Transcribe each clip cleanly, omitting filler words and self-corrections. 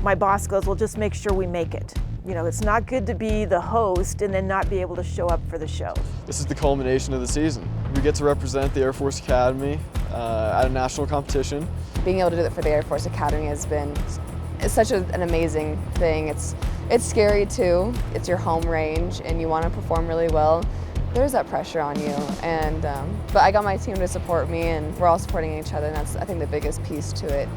my boss goes, well, just make sure we make it. You know, it's not good to be the host and then not be able to show up for the show. This is the culmination of the season. We get to represent the Air Force Academy at a national competition. Being able to do it for the Air Force Academy has been such an amazing thing. It's scary too. It's your home range and you want to perform really well. There's that pressure on you, and but I got my team to support me, and we're all supporting each other, and that's, I think, the biggest piece to it.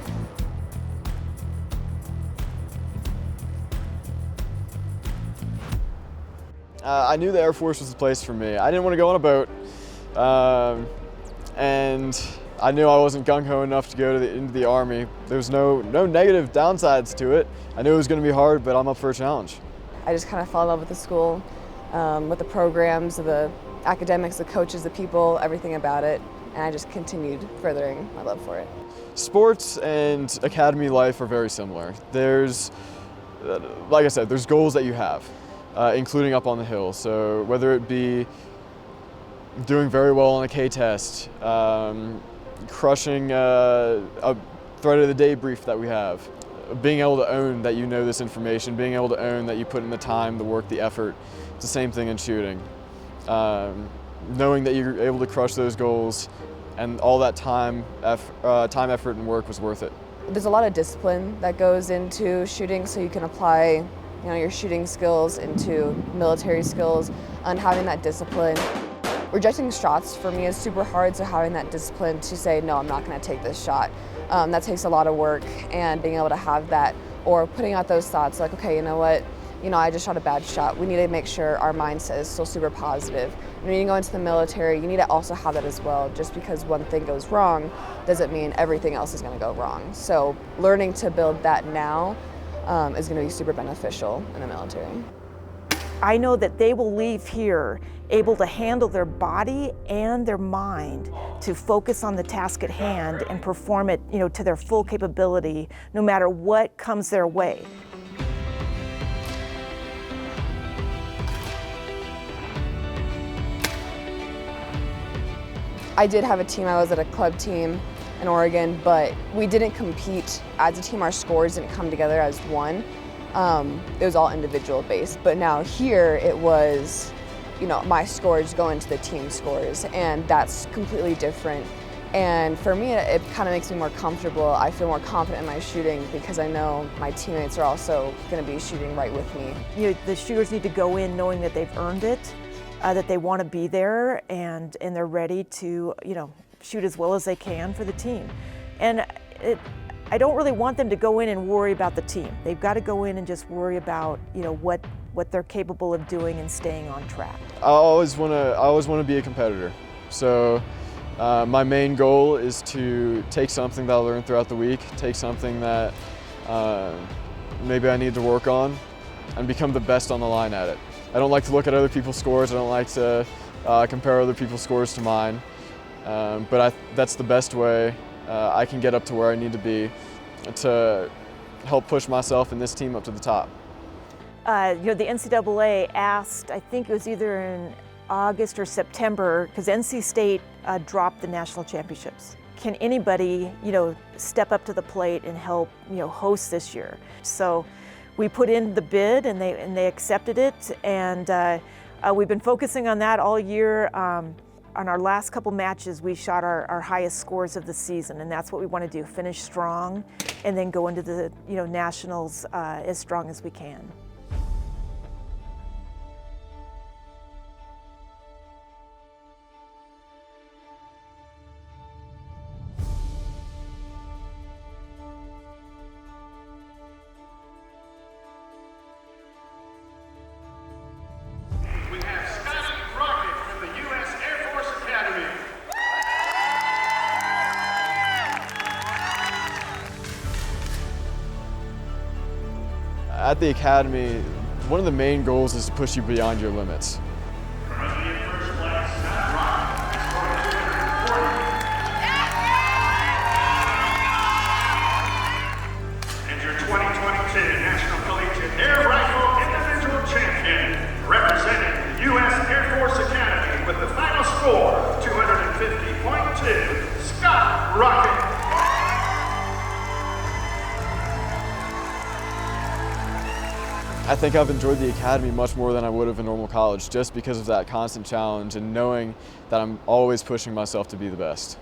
I knew the Air Force was the place for me. I didn't want to go on a boat, and I knew I wasn't gung-ho enough to go into the Army. There was no negative downsides to it. I knew it was going to be hard, but I'm up for a challenge. I just kind of fell in love with the school, with the programs, the academics, the coaches, the people, everything about it, and I just continued furthering my love for it. Sports and academy life are very similar. There's, like I said, there's goals that you have. Including up on the hill. So whether it be doing very well on a K-test, crushing a threat of the day brief that we have, being able to own that you know this information, being able to own that you put in the time, the work, the effort. It's the same thing in shooting. Knowing that you're able to crush those goals and all that time, effort, and work was worth it. There's a lot of discipline that goes into shooting, so you can apply your shooting skills into military skills, and having that discipline. Rejecting shots for me is super hard, so having that discipline to say, no, I'm not gonna take this shot. That takes a lot of work, and being able to have that, or putting out those thoughts like, okay, you know what, I just shot a bad shot. We need to make sure our mindset is still super positive. When you go into the military, you need to also have that as well. Just because one thing goes wrong doesn't mean everything else is gonna go wrong. So learning to build that now is going to be super beneficial in the military. I know that they will leave here able to handle their body and their mind to focus on the task at hand and perform it, to their full capability, no matter what comes their way. I did have a team. I was at a club team in Oregon, but we didn't compete as a team. Our scores didn't come together as one. It was all individual based. But now here it was, my scores go into the team scores, and that's completely different. And for me, it kind of makes me more comfortable. I feel more confident in my shooting because I know my teammates are also going to be shooting right with me. The shooters need to go in knowing that they've earned it, that they want to be there, and they're ready to, shoot as well as they can for the team. And I don't really want them to go in and worry about the team. They've got to go in and just worry about, what they're capable of doing and staying on track. I always want to be a competitor. So my main goal is to take something that I learned throughout the week, take something that maybe I need to work on, and become the best on the line at it. I don't like to look at other people's scores. I don't like to compare other people's scores to mine. But that's the best way I can get up to where I need to be to help push myself and this team up to the top. The NCAA asked, I think it was either in August or September, because NC State dropped the national championships. Can anybody, step up to the plate and help, host this year? So we put in the bid, and they accepted it, and we've been focusing on that all year. On our last couple matches, we shot our highest scores of the season, and that's what we want to do, finish strong and then go into the nationals as strong as we can. At the Academy, one of the main goals is to push you beyond your limits. And your 2022 National Collegiate Air Rifle Individual Champion, representing the U.S. Air Force Academy with the final score, 250.2, Scott Rocket. I think I've enjoyed the academy much more than I would have in normal college, just because of that constant challenge and knowing that I'm always pushing myself to be the best.